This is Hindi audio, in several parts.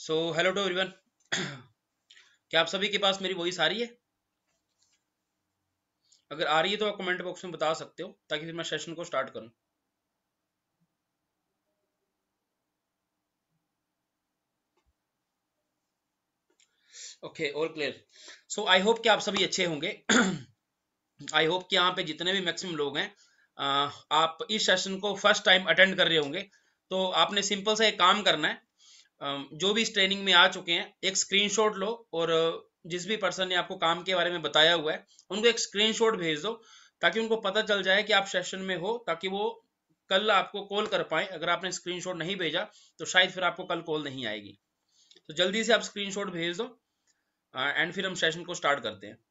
So hello to everyone. क्या आप सभी के पास मेरी वॉइस आ रही है? अगर आ रही है तो आप कमेंट बॉक्स में बता सकते हो ताकि फिर मैं सेशन को स्टार्ट करूं। Okay, all clear. So I hope कि आप सभी अच्छे होंगे। आई होप कि यहाँ पे जितने भी मैक्सिमम लोग हैं, आप इस सेशन को फर्स्ट टाइम अटेंड कर रहे होंगे। तो आपने सिंपल सा एक काम करना है। जो भी इस ट्रेनिंग में आ चुके हैं, एक स्क्रीनशॉट लो और जिस भी पर्सन ने आपको काम के बारे में बताया हुआ है उनको एक स्क्रीनशॉट भेज दो, ताकि उनको पता चल जाए कि आप सेशन में हो, ताकि वो कल आपको कॉल कर पाए। अगर आपने स्क्रीनशॉट नहीं भेजा तो शायद फिर आपको कल कॉल नहीं आएगी। तो जल्दी से आप स्क्रीनशॉट भेज दो एंड फिर हम सेशन को स्टार्ट करते हैं।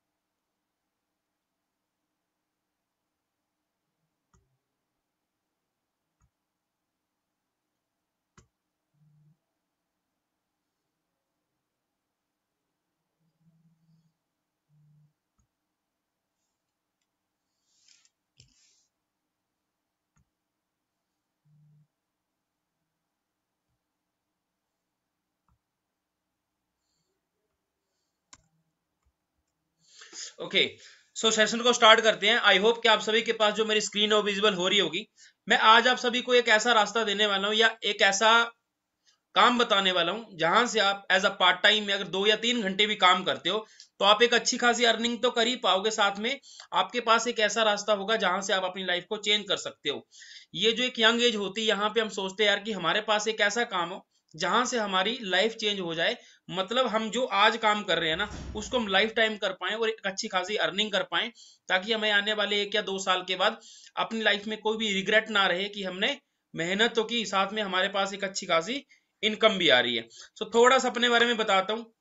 ओके, सो सेशन को स्टार्ट करते हैं। आई होप कि आप सभी के पास जो मेरी स्क्रीन है वो विजिबल हो रही होगी। मैं आज आप सभी को एक ऐसा रास्ता देने वाला हूं या एक ऐसा काम बताने वाला हूं जहां से आप एज अ पार्ट टाइम में अगर 2 या 3 घंटे भी काम करते हो तो आप एक अच्छी खासी अर्निंग तो कर ही पाओगे। साथ में आपके पास एक ऐसा रास्ता होगा जहां से आप अपनी लाइफ को चेंज कर सकते हो। ये जो एक यंग एज होती है, यहाँ पे हम सोचते हैं यार कि हमारे पास एक ऐसा काम हो जहां से हमारी लाइफ चेंज हो जाए। मतलब हम जो आज काम कर रहे हैं ना, उसको हम लाइफ टाइम कर पाए और एक अच्छी खासी अर्निंग कर पाए, ताकि हमें आने वाले 1 या 2 साल के बाद अपनी लाइफ में कोई भी रिग्रेट ना रहे कि हमने मेहनत तो की, साथ में हमारे पास एक अच्छी खासी इनकम भी आ रही है। सो थोड़ा सा अपने बारे में बताता हूँ।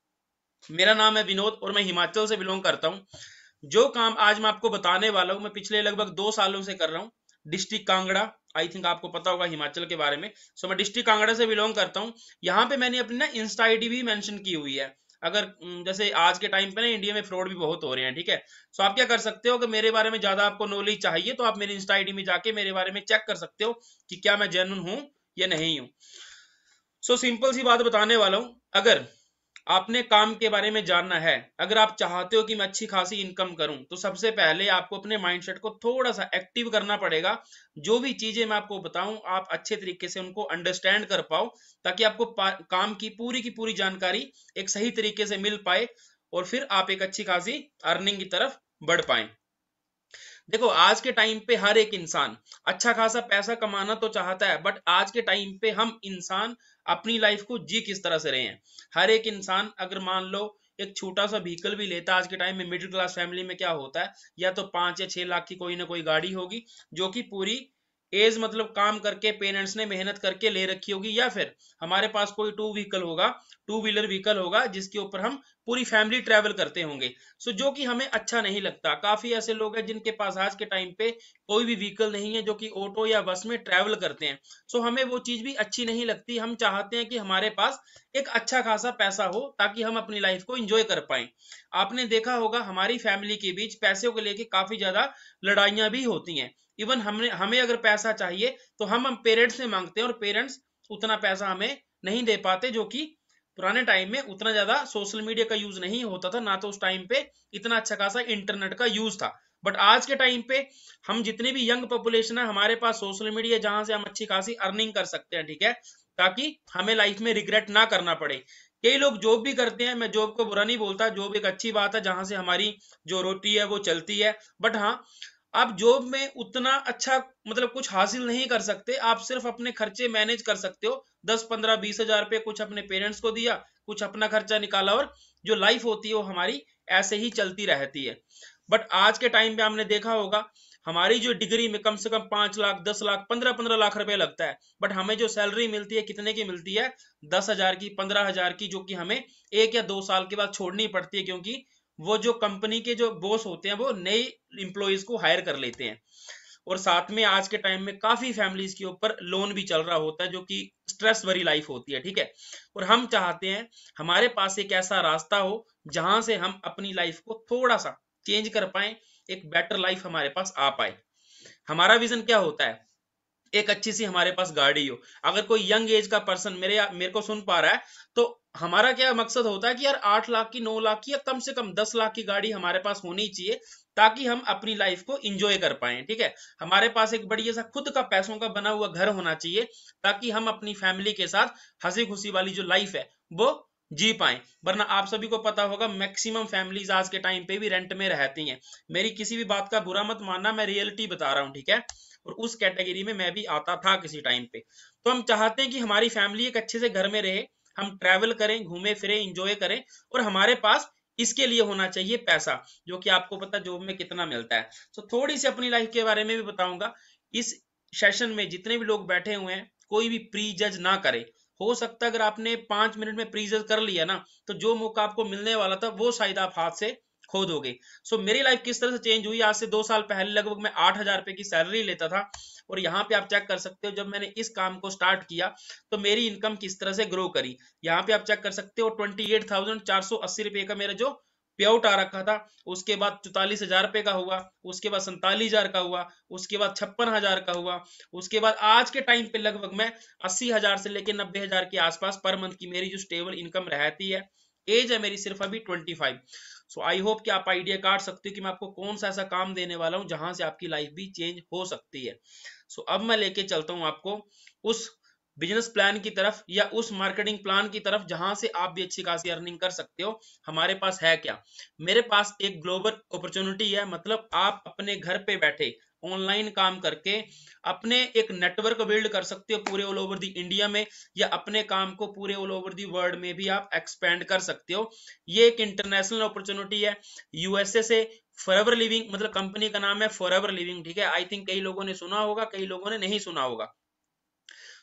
मेरा नाम है विनोद और मैं हिमाचल से बिलोंग करता हूँ। जो काम आज मैं आपको बताने वाला हूँ, मैं पिछले लगभग 2 सालों से कर रहा हूँ। डिस्ट्रिक्ट कांगड़ा, आई थिंक आपको पता होगा हिमाचल के बारे में। सो मैं डिस्ट्रिक्ट कांगड़ा से बिलोंग करता हूँ। यहाँ पे मैंने अपनी ना इंस्टा आईडी भी मेंशन की हुई है। अगर जैसे आज के टाइम पे ना इंडिया में फ्रॉड भी बहुत हो रहे हैं, ठीक है। सो आप क्या कर सकते हो कि मेरे बारे में ज्यादा आपको नॉलेज चाहिए तो आप मेरी इंस्टा आईडी में जाके मेरे बारे में चेक कर सकते हो कि क्या मैं जेन्युइन हूँ या नहीं हूँ। सो सिंपल सी बात बताने वाला हूं। अगर आपने काम के बारे में जानना है, अगर आप चाहते हो कि मैं अच्छी खासी इनकम करूं, तो सबसे पहले आपको अपने माइंडसेट को थोड़ा सा एक्टिव करना पड़ेगा। जो भी चीजें मैं आपको बताऊं आप अच्छे तरीके से उनको अंडरस्टैंड कर पाओ, ताकि आपको काम की पूरी जानकारी एक सही तरीके से मिल पाए और फिर आप एक अच्छी खासी अर्निंग की तरफ बढ़ पाए। देखो, आज के टाइम पे हर एक इंसान अच्छा खासा पैसा कमाना तो चाहता है, बट आज के टाइम पे हम इंसान अपनी लाइफ को जी किस तरह से रहे हैं। हर एक इंसान अगर मान लो एक छोटा सा व्हीकल भी लेता है, आज के टाइम में मिडिल क्लास फैमिली में क्या होता है, या तो 5 या 6 लाख की कोई ना कोई गाड़ी होगी जो कि पूरी एज मतलब काम करके पेरेंट्स ने मेहनत करके ले रखी होगी, या फिर हमारे पास कोई टू व्हीलर व्हीकल होगा जिसके ऊपर हम पूरी फैमिली ट्रेवल करते होंगे। सो जो कि हमें अच्छा नहीं लगता। काफी ऐसे लोग हैं जिनके पास आज के टाइम पे कोई भी व्हीकल नहीं है, जो कि ऑटो या बस में ट्रेवल करते हैं। सो हमें वो चीज भी अच्छी नहीं लगती। हम चाहते हैं कि हमारे पास एक अच्छा खासा पैसा हो ताकि हम अपनी लाइफ को एंजॉय कर पाए। आपने देखा होगा हमारी फैमिली के बीच पैसे को लेके काफी ज्यादा लड़ाइयां भी होती हैं। इवन हमने हमें अगर पैसा चाहिए तो हम पेरेंट्स से मांगते हैं और पेरेंट्स उतना पैसा हमें नहीं दे पाते, जो कि पुराने टाइम में उतना ज्यादा सोशल मीडिया का यूज नहीं होता था, ना तो उस टाइम पे इतना अच्छा खासा इंटरनेट का यूज था। बट आज के टाइम पे हम जितने भी यंग पॉपुलेशन है, हमारे पास सोशल मीडिया जहां से हम अच्छी खासी अर्निंग कर सकते हैं, ठीक है, ताकि हमें लाइफ में रिग्रेट ना करना पड़े। कई लोग जॉब भी करते हैं, मैं जॉब को बुरा नहीं बोलता, जॉब एक अच्छी बात है जहां से हमारी जो रोटी है वो चलती है। बट हाँ, आप जॉब में उतना अच्छा मतलब कुछ हासिल नहीं कर सकते। आप सिर्फ अपने खर्चे मैनेज कर सकते हो। 10, 15, 20 हजार रुपये कुछ अपने पेरेंट्स को दिया, कुछ अपना खर्चा निकाला, और जो लाइफ होती है वो हमारी ऐसे ही चलती रहती है। बट आज के टाइम पे हमने देखा होगा हमारी जो डिग्री में कम से कम 5 लाख 10 लाख 15 15 लाख रुपए लगता है, बट हमें जो सैलरी मिलती है कितने की मिलती है? 10 हजार की, 15 हजार की, जो कि हमें 1 या 2 साल के बाद छोड़नी पड़ती है, क्योंकि वो जो कंपनी के जो बॉस होते हैं वो नए इंप्लॉइज को हायर कर लेते हैं। और साथ में आज के टाइम में काफी फैमिलीज के ऊपर लोन भी चल रहा होता है, जो कि स्ट्रेस भरी लाइफ होती है, ठीक है। और हम चाहते हैं हमारे पास एक ऐसा रास्ता हो जहां से हम अपनी लाइफ को थोड़ा सा चेंज कर पाए, एक बेटर लाइफ हमारे पास आ पाए। हमारा विजन क्या होता है? एक अच्छी सी हमारे पास गाड़ी हो। अगर कोई यंग एज का पर्सन मेरे को सुन पा रहा है, तो हमारा क्या मकसद होता है कि यार 8 लाख की, 9 लाख की या कम से कम 10 लाख की गाड़ी हमारे पास होनी चाहिए, ताकि हम अपनी लाइफ को इंजॉय कर पाए। ठीक है, हमारे पास एक बढ़िया सा खुद का पैसों का बना हुआ घर होना चाहिए, ताकि हम अपनी फैमिली के साथ हंसी खुशी वाली जो लाइफ है वो जी पाए। वरना आप सभी को पता होगा मैक्सिमम फैमिलीज आज के टाइम पे भी रेंट में रहती हैं। मेरी किसी भी बात का बुरा मत मानना, मैं रियलिटी बता रहा हूँ। ठीक है, और उस कैटेगरी में मैं भी आता था किसी टाइम पे। तो हम चाहते हैं कि हमारी फैमिली एक अच्छे से घर में रहे, हम ट्रैवल करें, घूमे फिरे, इंजॉय करें, और हमारे पास इसके लिए होना चाहिए पैसा, जो कि आपको पता जॉब में कितना मिलता है। तो थोड़ी सी अपनी लाइफ के बारे में भी बताऊंगा। इस सेशन में जितने भी लोग बैठे हुए हैं, कोई भी प्री जज ना करे। हो सकता है अगर आपने 5 मिनट में प्री जज कर लिया ना, तो जो मौका आपको मिलने वाला था वो शायद आप हाथ से खो दोगे। सो मेरी लाइफ किस तरह से चेंज हुई, आज से 2 साल पहले लगभग मैं 8,000 रुपए की सैलरी लेता था, और यहाँ पे आप चेक कर सकते हो जब मैंने इस काम को स्टार्ट किया तो मेरी इनकम किस तरह से ग्रो करी। यहाँ पे आप चेक कर सकते हो 28,480 रुपए का मेरा जो पे आउट आ रखा था, उसके बाद 44,000 रुपए का हुआ, उसके बाद 47,000 का हुआ, उसके बाद 56,000 का हुआ, उसके बाद आज के टाइम पे लगभग मैं 80,000 से लेकर 90,000 के आसपास पर मंथ की मेरी जो स्टेबल इनकम रहती है। एज है मेरी सिर्फ अभी 25। सो आई होप कि आप आइडिया काट सकते हो कि मैं आपको कौन सा ऐसा काम देने वाला हूं जहां से आपकी लाइफ भी चेंज हो सकती है। सो अब मैं लेके चलता हूं आपको उस बिजनेस प्लान की तरफ या उस मार्केटिंग प्लान की तरफ जहां से आप भी अच्छी खासी अर्निंग कर सकते हो। हमारे पास है क्या? मेरे पास एक ग्लोबल अपॉर्चुनिटी है, मतलब आप अपने घर पे बैठे ऑनलाइन काम करके अपने एक नेटवर्क बिल्ड कर सकते हो पूरे ऑल ओवर दी इंडिया में, या अपने काम को पूरे ऑल ओवर दी वर्ल्ड में भी आप एक्सपेंड कर सकते हो। ये एक इंटरनेशनल अपॉर्चुनिटी है, यूएसए से फॉरएवर लिविंग, मतलब कंपनी का नाम है फॉरएवर लिविंग। ठीक है, आई थिंक कई लोगों ने सुना होगा, कई लोगों ने नहीं सुना होगा।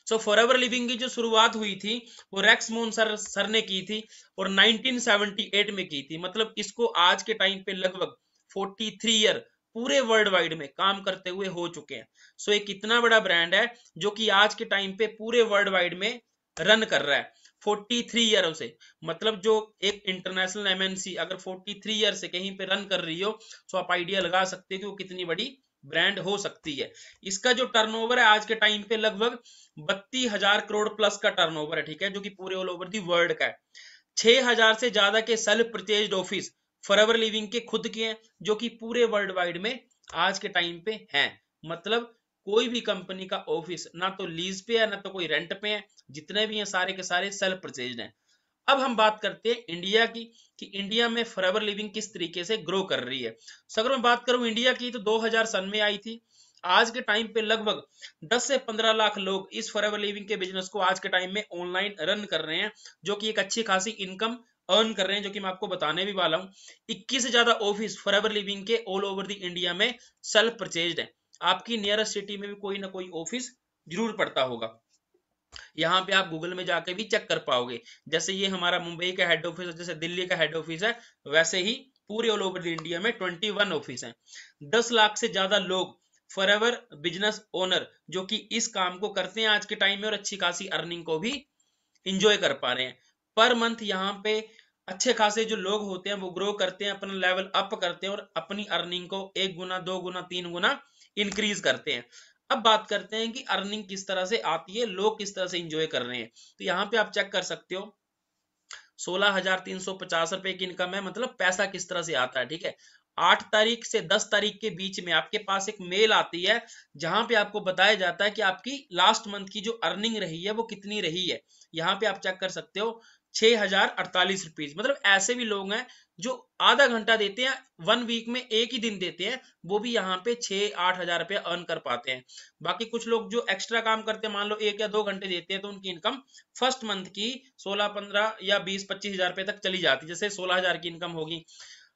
सो फॉरएवर लिविंग की जो शुरुआत हुई थी वो रेक्स मोन सर ने की थी, और 1978 में की थी। मतलब इसको आज के टाइम पे लगभग 43 ईयर पूरे वर्ल्ड वाइड में काम करते हुए हो चुके हैं। सो एक कितना बड़ा ब्रांड है जो कि आज के टाइम पे पूरे वर्ल्ड वाइड में रन कर रहा है 43 ईयरों से। मतलब जो एक इंटरनेशनल एमएनसी अगर 43 ईयर से कहीं पे रन कर रही हो, तो आप आइडिया लगा सकते हो कि वो कितनी बड़ी ब्रांड हो सकती है। इसका जो टर्नओवर है आज के टाइम पे लगभग 32,000 करोड़ प्लस का टर्नओवर है। ठीक है, जो कि पूरे ऑल ओवर दी वर्ल्ड का है। 6,000 से ज्यादा के self purchased office forever living के खुद के हैं, जो कि पूरे वर्ल्ड वाइड में आज के टाइम पे हैं। मतलब कोई भी कंपनी का ऑफिस ना तो लीज पे है ना तो कोई रेंट पे है, जितने भी हैं सारे के सारे सेल्फ परचेज्ड हैं। अब हम बात करते हैं इंडिया की, कि इंडिया में फॉरएवर लिविंग किस तरीके से ग्रो कर रही है। सो अगर मैं बात करूं इंडिया की, तो 2000 सन में आई थी। आज के टाइम पे लगभग 10 से 15 लाख लोग इस फॉरएवर लिविंग के बिजनेस को आज के टाइम में ऑनलाइन रन कर रहे हैं, जो कि एक अच्छी खासी इनकम अर्न कर रहे हैं, जो कि मैं आपको बताने भी वाला हूं। 21 से ज्यादा ऑफिस फॉरएवर लिविंग के ऑल ओवर द इंडिया में सेल्फ परचेज्ड है। आपकी नियरेस्ट सिटी में भी कोई ना कोई ऑफिस जरूर पड़ता होगा। यहाँ पे आप गूगल में जाके भी चेक कर पाओगे। जैसे ये हमारा मुंबई का हेड ऑफिस है, जैसे दिल्ली का हेड ऑफिस है, वैसे ही पूरे ऑल ओवर इंडिया में 21 ऑफिस हैं। 10 लाख से ज्यादा लोग फॉरएवर बिजनेस ओनर जो कि इस काम को करते हैं आज के टाइम में, और अच्छी खासी अर्निंग को भी इंजॉय कर पा रहे हैं। पर मंथ यहाँ पे अच्छे खासे जो लोग होते हैं वो ग्रो करते हैं, अपना लेवल अप करते हैं, और अपनी अर्निंग को 1 गुना 2 गुना 3 गुना इंक्रीज करते हैं। अब बात करते हैं कि अर्निंग किस तरह से आती है, लोग किस तरह से इंजॉय कर रहे हैं। तो यहाँ पे आप चेक कर सकते हो 16,350 रुपए की इनकम है, मतलब पैसा किस तरह से आता है। ठीक है, 8 तारीख से 10 तारीख के बीच में आपके पास एक मेल आती है, जहां पे आपको बताया जाता है कि आपकी लास्ट मंथ की जो अर्निंग रही है वो कितनी रही है। यहाँ पे आप चेक कर सकते हो 6,048 रुपीज। मतलब ऐसे भी लोग हैं जो आधा घंटा देते हैं, 1 वीक में एक ही दिन देते हैं, वो भी यहाँ पे 6-8 हजार रुपया अर्न कर पाते हैं। बाकी कुछ लोग जो एक्स्ट्रा काम करते हैं, मान लो 1 या 2 घंटे देते हैं, तो उनकी इनकम फर्स्ट मंथ की 16-15 या 20-25 हजार रुपए तक चली जाती है। जैसे 16,000 की इनकम होगी,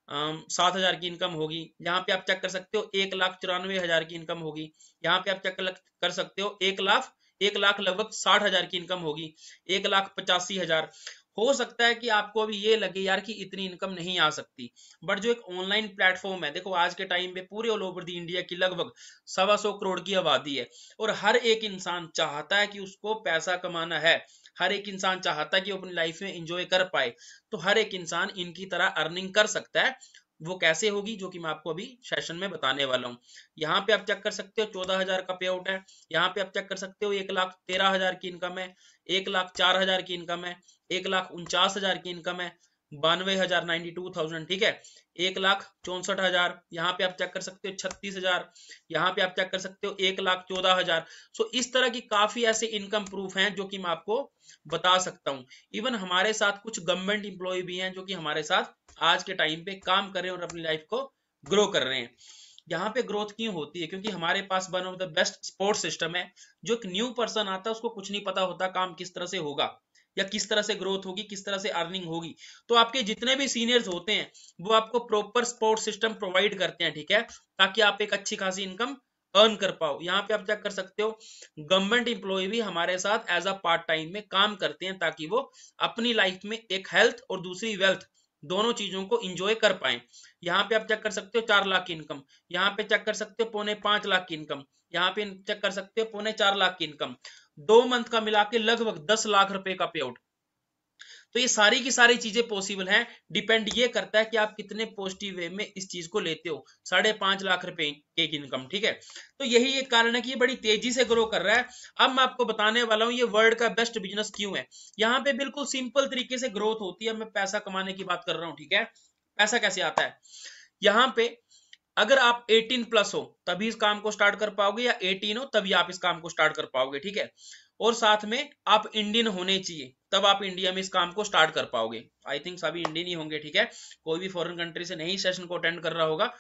7,000 की इनकम होगी, यहाँ पे आप चेक कर सकते हो 1,94,000 की इनकम होगी। यहाँ पे आप चेक कर सकते हो 1 लाख लगभग 60,000 की इनकम होगी, 1,85,000। हो सकता है कि आपको अभी ये लगे यार कि इतनी इनकम नहीं आ सकती, बट जो एक ऑनलाइन प्लेटफॉर्म है, देखो आज के टाइम पे पूरे ऑल ओवर दी इंडिया की लगभग 125 करोड़ की आबादी है, और हर एक इंसान चाहता है कि उसको पैसा कमाना है, हर एक इंसान चाहता है कि वो अपनी लाइफ में एंजॉय कर पाए। तो हर एक इंसान इनकी तरह अर्निंग कर सकता है, वो कैसे होगी जो कि मैं आपको अभी सेशन में बताने वाला हूँ। यहाँ पे आप चेक कर सकते हो 14,000 का पे आउट है। यहाँ पे आप चेक कर सकते हो 1,13,000 की इनकम है, 1,04,000 की इनकम है, 1,49,000 की इनकम है, 92,000 92,000, ठीक है, 1,64,000, यहाँ पे आप चेक कर सकते हो 36,000, यहाँ पे आप चेक कर सकते हो 1,14,000। सो इस तरह की काफी ऐसे इनकम प्रूफ हैं जो कि मैं आपको बता सकता हूँ। इवन हमारे साथ कुछ गवर्नमेंट इंप्लॉय भी हैं जो कि हमारे साथ आज के टाइम पे काम कर रहे हैं और अपनी लाइफ को ग्रो कर रहे हैं। यहाँ पे ग्रोथ क्यों होती है? क्योंकि हमारे पास one of the best support system है। जो एक न्यू पर्सन आता है उसको कुछ नहीं पता होता काम किस तरह से होगा या किस तरह से ग्रोथ होगी, किस तरह से अर्निंग होगी। तो आपके जितने भी सीनियर्स होते हैं वो आपको प्रॉपर सपोर्ट सिस्टम प्रोवाइड करते हैं, ठीक है, ताकि आप एक अच्छी खासी इनकम अर्न कर पाओ। यहाँ पे आप चेक कर सकते हो गवर्नमेंट इंप्लॉय भी हमारे साथ एज अ पार्ट टाइम में काम करते हैं ताकि वो अपनी लाइफ में एक हेल्थ और दूसरी वेल्थ दोनों चीजों को इंजॉय कर पाए। यहाँ पे आप चेक कर सकते हो 4 लाख की इनकम, यहाँ पे चेक कर सकते हो 4.5 लाख की इनकम, यहाँ पे चेक कर सकते हो 4.5 लाख की इनकम, 2 मंथ का मिला के लगभग 10 लाख रुपए का पे आउट। तो ये सारी की सारी चीजें पॉसिबल हैं। डिपेंड ये करता है कि आप कितने पॉजिटिव वे में इस चीज को लेते हो। 5.5 लाख रुपए एक इनकम, ठीक है। तो यही एक कारण है कि ये बड़ी तेजी से ग्रो कर रहा है। अब मैं आपको बताने वाला हूं ये वर्ल्ड का बेस्ट बिजनेस क्यों है। यहाँ पे बिल्कुल सिंपल तरीके से ग्रोथ होती है। मैं पैसा कमाने की बात कर रहा हूँ, ठीक है। पैसा कैसे आता है? यहाँ पे अगर आप 18+ हो तभी इस काम को स्टार्ट कर पाओगे, या 18 हो तभी आप इस काम को स्टार्ट कर पाओगे, ठीक है। और साथ में आप इंडियन होने चाहिए, तब आप इंडिया में इस काम को स्टार्ट कर पाओगे। आई थिंक सभी इंडियन ही होंगे, ठीक है, कोई भी फॉरेन कंट्री से नहीं सेशन को अटेंड कर रहा होगा।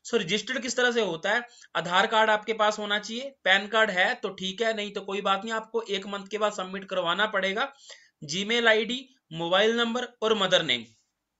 सो रजिस्टर्ड किस तरह से होता है? आधार कार्ड आपके पास होना चाहिए, पैन कार्ड है तो ठीक है, नहीं तो कोई बात नहीं, आपको 1 मंथ के बाद सबमिट करवाना पड़ेगा। जीमेल आईडी, मोबाइल नंबर और मदर नेम।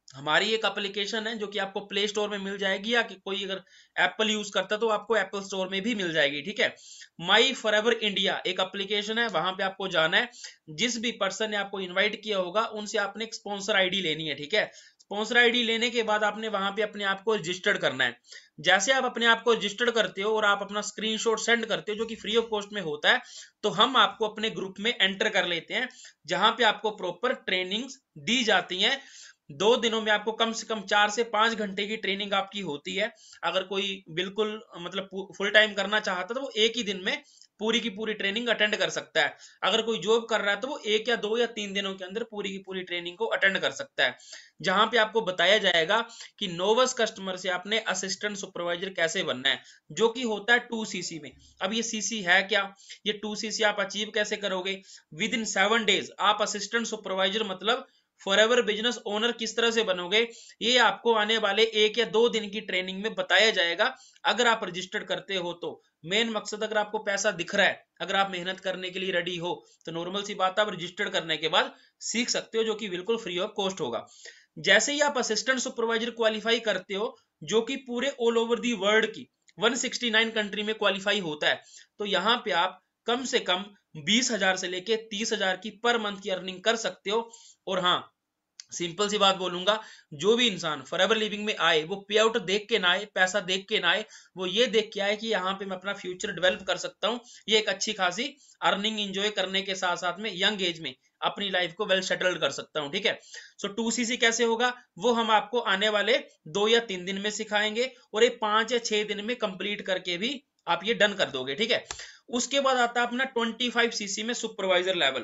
हमारी एक एप्लीकेशन है जो कि आपको प्ले स्टोर में मिल जाएगी, या कि कोई अगर एप्पल यूज करता है तो आपको एप्पल स्टोर में भी मिल जाएगी, ठीक है। माई फॉरएवर इंडिया एक एप्लीकेशन है, वहां पे आपको जाना है। जिस भी पर्सन ने आपको इनवाइट किया होगा उनसे आपने एक स्पॉन्सर आईडी लेनी है, ठीक है। स्पॉन्सर आईडी लेने के बाद आपने वहां पे अपने आप को रजिस्टर्ड करना है। जैसे आप अपने आप को रजिस्टर्ड करते हो और आप अपना स्क्रीनशॉट सेंड करते हो जो कि फ्री ऑफ कॉस्ट में होता है, तो हम आपको अपने ग्रुप में एंटर कर लेते हैं, जहां पे आपको प्रॉपर ट्रेनिंग्स दी जाती हैं। 2 दिनों में आपको कम से कम 4 से 5 घंटे की ट्रेनिंग आपकी होती है। अगर कोई बिल्कुल मतलब फुल टाइम करना चाहता है तो वो एक ही दिन में पूरी की पूरी ट्रेनिंग अटेंड कर सकता है। अगर कोई जॉब कर रहा है तो वो 1 या 2 या 3 दिनों के अंदर पूरी की पूरी ट्रेनिंग को अटेंड कर सकता है, जहां पे आपको बताया जाएगा कि नोवस कस्टमर से आपने असिस्टेंट सुपरवाइजर कैसे बनना है, जो कि होता है 2cc में। अब ये सीसी है क्या, ये 2cc आप अचीव कैसे करोगे? विद इन 7 डेज आप असिस्टेंट सुपरवाइजर मतलब फॉरएवर बिजनेस ओनर किस तरह से बनोगे, ये आपको आने वाले 1 या 2 दिन की ट्रेनिंग में बताया जाएगा, अगर आप रजिस्टर्ड करते हो तो। मेन मकसद, अगर आपको पैसा दिख रहा है, अगर आप मेहनत करने के लिए रेडी हो, तो नॉर्मल सी बात आप रजिस्टर्ड करने के बाद सीख सकते हो, जो कि बिल्कुल फ्री ऑफ कॉस्ट होगा। जैसे ही आप असिस्टेंट सुपरवाइजर क्वालिफाई करते हो, जो कि पूरे ऑल ओवर दी वर्ल्ड की 169 कंट्री में क्वालिफाई होता है, तो यहाँ पे आप कम से कम 20,000 से लेके 30,000 की पर मंथ की अर्निंग कर सकते हो। और हाँ, सिंपल सी बात बोलूंगा, जो भी इंसान फॉरएवर लिविंग में आए वो पे आउट देख के ना आए, पैसा देख के ना आए, वो ये देख के आए कि यहाँ पे मैं अपना फ्यूचर डेवलप कर सकता हूँ, ये एक अच्छी खासी अर्निंग एंजॉय करने के साथ साथ में यंग एज में अपनी लाइफ को वेल सेटल्ड कर सकता हूँ, ठीक है। सो 2cc कैसे होगा वो हम आपको आने वाले 2 या 3 दिन में सिखाएंगे, और ये 5 या 6 दिन में कंप्लीट करके भी आप ये डन कर दोगे, ठीक है। उसके बाद आता है अपना 25cc में सुपरवाइजर लेवल।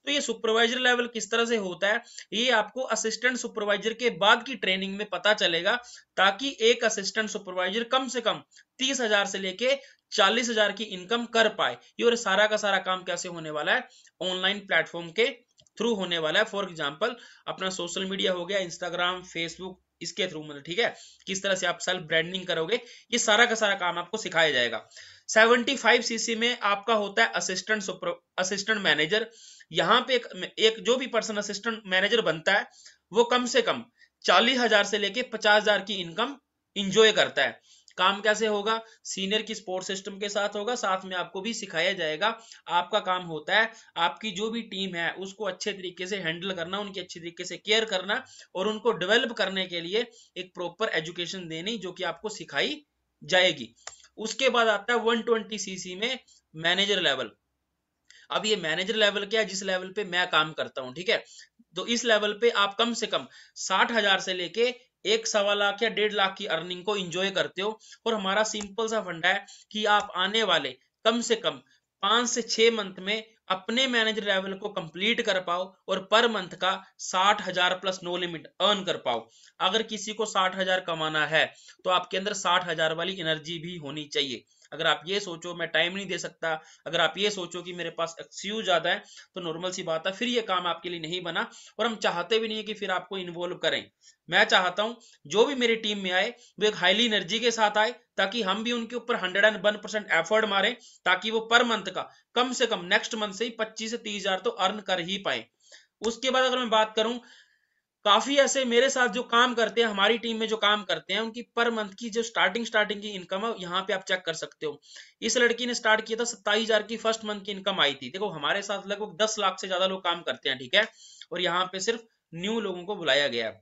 तो ये सुपरवाइजर लेवल किस तरह से होता है, ये आपको असिस्टेंट सुपरवाइजर के बाद की ट्रेनिंग में पता चलेगा, ताकि एक असिस्टेंट सुपरवाइजर कम से कम 30,000 से लेके 40,000 की इनकम कर पाए। ये और सारा का सारा काम कैसे होने वाला है? ऑनलाइन प्लेटफॉर्म के थ्रू होने वाला है। फॉर एग्जाम्पल अपना सोशल मीडिया हो गया, इंस्टाग्राम, फेसबुक, इसके थ्रू, मतलब ठीक है, किस तरह से आप सेल्फ ब्रांडिंग करोगे, ये सारा का सारा काम आपको सिखाया जाएगा। 75cc में आपका होता है असिस्टेंट मैनेजर। यहाँ पे एक जो भी पर्सन असिस्टेंट मैनेजर बनता है वो कम से कम 40,000 से लेके 50,000 की इनकम इंजॉय करता है। काम कैसे होगा? सीनियर की सपोर्ट सिस्टम के साथ होगा, साथ में आपको भी सिखाया जाएगा। आपका काम होता है आपकी जो भी टीम है उसको अच्छे तरीके से हैंडल करना, उनकी अच्छे तरीके से केयर करना, और उनको डेवलप करने के लिए एक प्रॉपर एजुकेशन देनी, जो कि आपको सिखाई जाएगी। उसके बाद आता है 120cc में मैनेजर लेवल। अब ये मैनेजर लेवल क्या है? जिस लेवल पे मैं काम करता हूं, ठीक है। तो इस लेवल पे आप कम से कम 60,000 से लेके 1 सवा लाख या 1.5 लाख की अर्निंग को एंजॉय करते हो। और हमारा सिंपल सा फंडा है कि आप आने वाले कम से कम 5 से 6 मंथ में अपने मैनेजर लेवल को कंप्लीट कर पाओ और पर मंथ का 60,000 प्लस नो लिमिट अर्न कर पाओ। अगर किसी को 60,000 कमाना है तो आपके अंदर 60,000 वाली एनर्जी भी होनी चाहिए। अगर आप ये सोचो मैं टाइम नहीं दे सकता, अगर आप ये सोचो कि मेरे पास एक्सक्यूज ज्यादा है, तो नॉर्मल सी बात है फिर ये काम आपके लिए नहीं बना। और हम चाहते भी नहीं है कि फिर आपको इन्वॉल्व करें। मैं चाहता हूं जो भी मेरी टीम में आए वो एक हाईली एनर्जी के साथ आए, ताकि हम भी उनके ऊपर 101% एफर्ट मारें, ताकि वो पर मंथ का कम से कम नेक्स्ट मंथ से ही 25 से 30,000 तो अर्न कर ही पाए। उसके बाद अगर मैं बात करूं, काफी ऐसे मेरे साथ जो काम करते हैं, हमारी टीम में जो काम करते हैं, उनकी पर मंथ की जो स्टार्टिंग की इनकम है यहाँ पे आप चेक कर सकते हो। इस लड़की ने स्टार्ट किया था 27,000 की फर्स्ट मंथ की इनकम आई थी। देखो हमारे साथ लगभग 10 लाख से ज्यादा लोग काम करते हैं, ठीक है, और यहाँ पे सिर्फ न्यू लोगों को बुलाया गया है।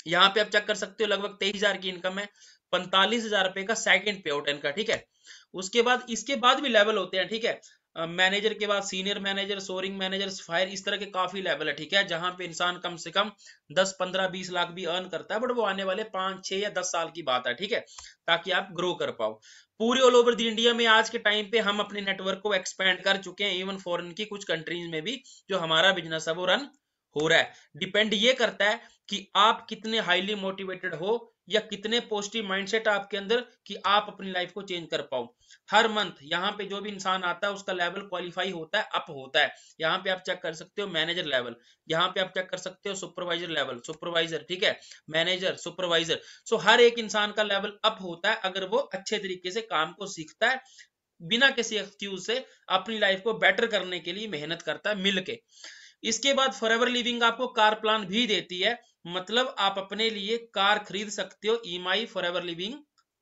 यहाँ पे आप चेक कर सकते हो लगभग 23,000 की इनकम है, 45,000 रुपए का सेकंड पे आउट इनका, ठीक है। उसके बाद इसके बाद भी लेवल होते हैं, ठीक है, मैनेजर के बाद senior manager, soaring manager, fire, इस तरह के काफी लेवल है, ठीक है, जहां पे इंसान कम से कम 10, 15, 20 लाख भी अर्न करता है। बट वो आने वाले 5, 6 या 10 साल की बात है, ठीक है, ताकि आप ग्रो कर पाओ। पूरे ऑल ओवर द इंडिया में आज के टाइम पे हम अपने नेटवर्क को एक्सपेंड कर चुके हैं, इवन फॉरेन की कुछ कंट्रीज में भी जो हमारा बिजनेस है वो रन हो रहा है। डिपेंड ये करता है कि आप कितने हाईली मोटिवेटेड हो या कितने पॉजिटिव माइंडसेट आपके अंदर कि आप अपनी लाइफ को चेंज कर पाओ। हर मंथ यहाँ पे जो भी इंसान आता है उसका लेवल क्वालिफाई होता है, अप होता है। यहाँ पे आप चेक कर सकते हो मैनेजर लेवल, यहाँ पे आप चेक कर सकते हो सुपरवाइजर लेवल, सुपरवाइजर, ठीक है, मैनेजर, सुपरवाइजर। सो हर एक इंसान का लेवल अप होता है अगर वो अच्छे तरीके से काम को सीखता है, बिना किसी एक्सक्यूज से अपनी लाइफ को बेटर करने के लिए मेहनत करता है मिलके। इसके बाद फॉरएवर लिविंग आपको कार प्लान भी देती है, मतलब आप अपने लिए कार खरीद सकते हो, ईएमआई फॉरएवर लिविंग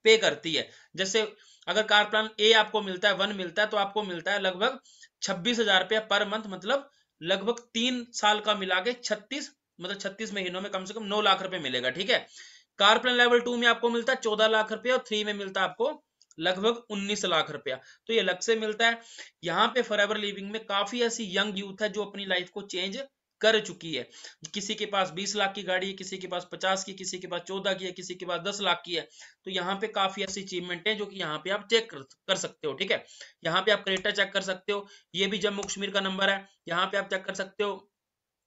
पे करती है। जैसे अगर कार प्लान ए आपको मिलता है 1 मिलता है तो आपको मिलता है लगभग 26,000 रुपया पर मंथ, मतलब लगभग 3 साल का मिला के 36, मतलब 36 महीनों में कम से कम 9 लाख रुपए मिलेगा, ठीक है। कार प्लान लेवल 2 में आपको मिलता है 14 लाख रुपया और 3 में मिलता है आपको लगभग 19 लाख रुपया, तो ये अलग से मिलता है। यहाँ पे फॉरएवर लिविंग में काफी ऐसी यंग यूथ है जो अपनी लाइफ को चेंज कर चुकी है। किसी के पास 20 लाख की गाड़ी है, किसी के पास 50 की, किसी के पास 14 की है, किसी के पास 10 लाख की है। तो यहाँ पे काफी ऐसी अचीवमेंट है जो कि यहाँ पे आप चेक कर सकते हो, ठीक है। यहाँ पे आप क्रेटा चेक कर सकते हो, ये भी जम्मू कश्मीर का नंबर है। यहाँ पे आप चेक कर सकते हो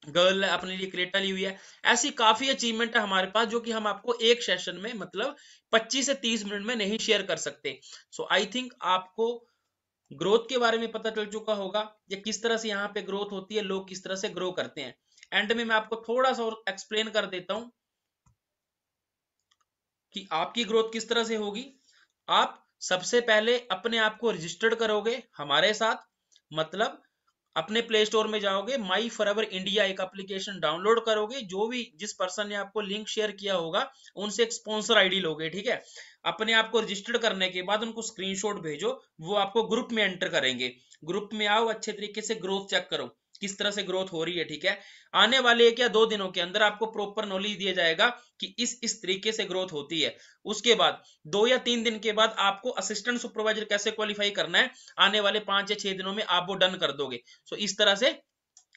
गर्ल अपने लिए क्रेटा ली हुई है। ऐसी काफी अचीवमेंट है हमारे पास जो कि हम आपको एक सेशन में मतलब 25 से 30 मिनट में नहीं शेयर कर सकते। सो आई थिंक आपको ग्रोथ के बारे में पता चल चुका होगा, या किस तरह से यहाँ पे ग्रोथ होती है, लोग किस तरह से ग्रो करते हैं। एंड में मैं आपको थोड़ा सा और एक्सप्लेन कर देता हूं कि आपकी ग्रोथ किस तरह से होगी। आप सबसे पहले अपने आप को रजिस्टर्ड करोगे हमारे साथ, मतलब अपने प्ले स्टोर में जाओगे, माई फॉरएवर इंडिया एक एप्लीकेशन डाउनलोड करोगे, जो भी जिस पर्सन ने आपको लिंक शेयर किया होगा उनसे एक स्पॉन्सर आईडी लोगे, ठीक है। अपने आप को रजिस्टर्ड करने के बाद उनको स्क्रीनशॉट भेजो, वो आपको ग्रुप में एंटर करेंगे। ग्रुप में आओ, अच्छे तरीके से ग्रोथ चेक करो किस तरह से ग्रोथ हो रही है, ठीक है। आने वाले 1 या 2 दिनों के अंदर आपको प्रॉपर नॉलेज दिया जाएगा कि इस तरीके से ग्रोथ होती है। उसके बाद 2 या 3 दिन के बाद आपको असिस्टेंट सुपरवाइजर कैसे क्वालिफाई करना है, आने वाले 5 या 6 दिनों में आप वो डन कर दोगे। सो इस तरह से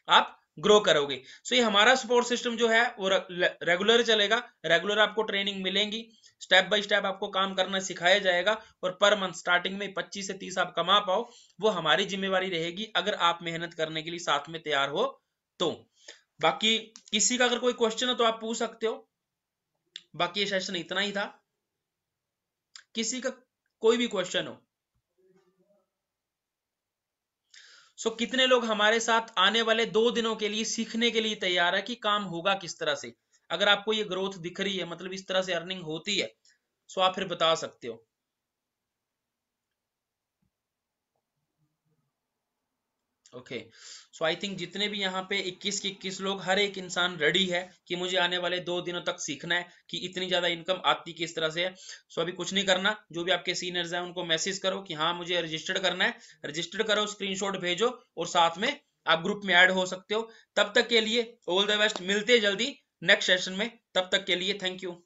आप ग्रो करोगे। सो ये हमारा सपोर्ट सिस्टम जो है वो रेगुलर चलेगा, रेगुलर आपको ट्रेनिंग मिलेंगी, स्टेप बाय स्टेप आपको काम करना सिखाया जाएगा, और पर मंथ स्टार्टिंग में 25 से 30 आप कमा पाओ वो हमारी जिम्मेवारी रहेगी, अगर आप मेहनत करने के लिए साथ में तैयार हो तो। बाकी किसी का अगर कोई क्वेश्चन है तो आप पूछ सकते हो। बाकी ये सेशन इतना ही था, किसी का कोई भी क्वेश्चन हो। सो कितने लोग हमारे साथ आने वाले 2 दिनों के लिए सीखने के लिए तैयार है कि काम होगा किस तरह से। अगर आपको ये ग्रोथ दिख रही है, मतलब इस तरह से अर्निंग होती है, सो आप फिर बता सकते हो। ओके, सो आई थिंक जितने भी यहाँ पे 21 के 21 लोग, हर एक इंसान रेडी है कि मुझे आने वाले 2 दिनों तक सीखना है कि इतनी ज्यादा इनकम आती किस तरह से है। सो अभी कुछ नहीं करना, जो भी आपके सीनियर्स हैं उनको मैसेज करो कि हाँ मुझे रजिस्टर्ड करना है, रजिस्टर्ड करो, स्क्रीनशॉट भेजो, और साथ में आप ग्रुप में ऐड हो सकते हो। तब तक के लिए ऑल द बेस्ट, मिलते हैं जल्दी नेक्स्ट सेशन में, तब तक के लिए थैंक यू।